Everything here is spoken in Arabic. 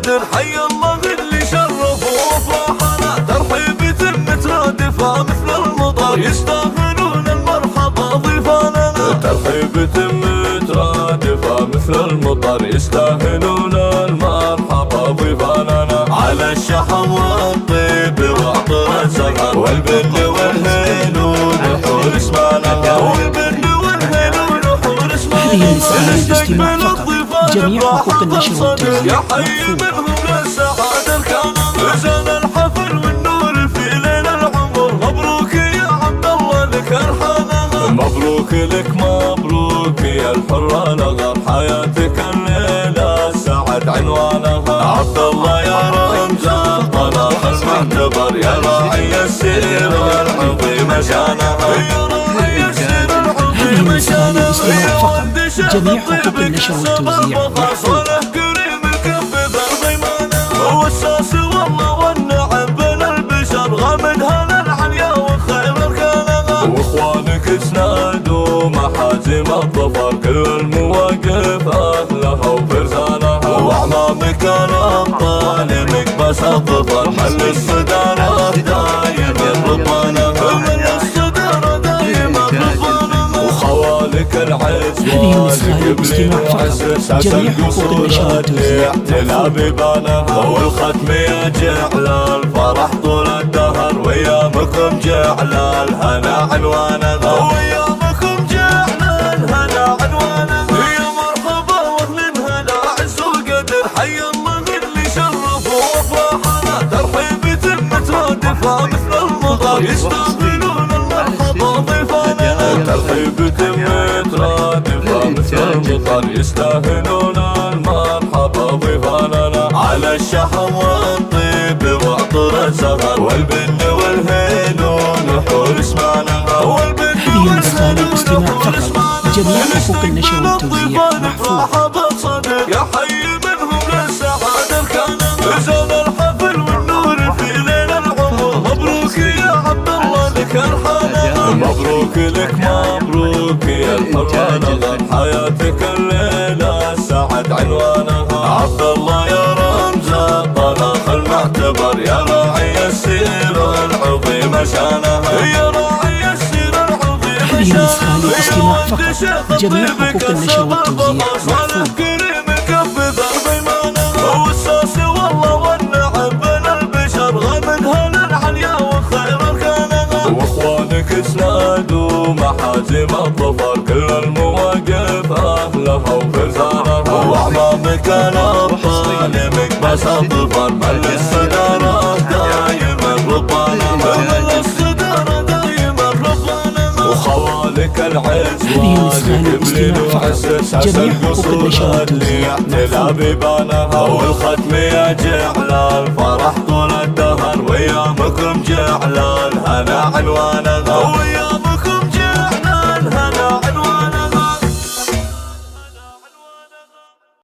قدر، حي الله اللي شرف وافراحنا، ترحيب مترادفة مثل المطر، يستاهلون المرحبا ضيفاننا. ترحيب مترادفة مثل المطر، يستاهلون المرحبا ضيفاننا. على الشحم والطيب وعطر الزهر، والبن والهيل ونحور اسمانا، والبن والهيل ونحور اسمانا. هذه الرسالة الاستماع فقط، جميع حقوق النشر والتوزيع يا حي منهم للسعادة الكاملة، زان الحفل والنور في ليل العمر. مبروك يا عبد الله لك الحنانة، مبروك لك مبروك يا الحرة الأغر، حياتك الليلة سعد عنوانها. عبد الله يا رمز الطلاق المعتبر، يا راعي السيرة العظيمة شانها، يا راعي السيرة العظيمة شانها. جميع حقوق النشر والتوزيع محفوظ. كريم الكف بالضيمانة، والساس والله والنعم بين البشر، غامد هلا العليا وخير اركانها. واخوانك اسنادوا محازم الظفر، كل المواقف اهلها وفرسانها. واعمامك الابطال مكبس الظفر، حل الصدارة دايم الرضوانها، من الصدارة دايم الرضوانها. وخوالك العز والك بلي جميع حقوق النشر والتوزيع بيبانها. والختم يجعل الفرح طول الدهر، ويامكم جعل الهنا عنوانها، ويامكم جعل الهنا عنوانها. يا مرحبا واهل هلا عز وقدر، حي الله اللي شرف وافراحنا، ترحيب مترادفة مثل المطر، يستاهلون المرحبا ضيفاننا. ترحيب مترادفة مثل المطر، يستاهلون المرحبا ضيفاننا. على الشحم والطيب وعطر الزهر، والبن والهيل ونحور اسمانا، والبن والهيل ونحور اسمانا. جميع حقوق النشر والتوزيع محفوظ. يا حي منهم للسعادة الكاملة، زان الحفل والنور في ليل العمر. مبروك يا عبد الله لك الحنانة، مبروك لك مبروك يا الحرة الأغر، حياتك الليلة سعد عنوانها. عبد الله يا رمز الطلاق المعتبر، يا راعي السيرة العظيمة شانها، يا راعي السيرة العظيمة شانها. هذه الاستماع فقط، جميع حقوق النشر والتوزيع محفوظ. كريم الكف بالضيمانة، والساس والله والنعم بين البشر، غامد هلا العليا وخير اركانها. واخوانك اسنادوا محازم الظفر، كل المواقف اهلها وفرسانها. واعمامك الابطال مكبس الظفر، من الصدارة دايم الرضوانة، من الصدارة دايم الرضوانة. وخوالك العز والك بلي وعسس، جميع حقوق النشر اللي يعتلى بيبانها. والختم يجعل الفرح طول الدهر، ويامكم جعل الهنا عنوانها.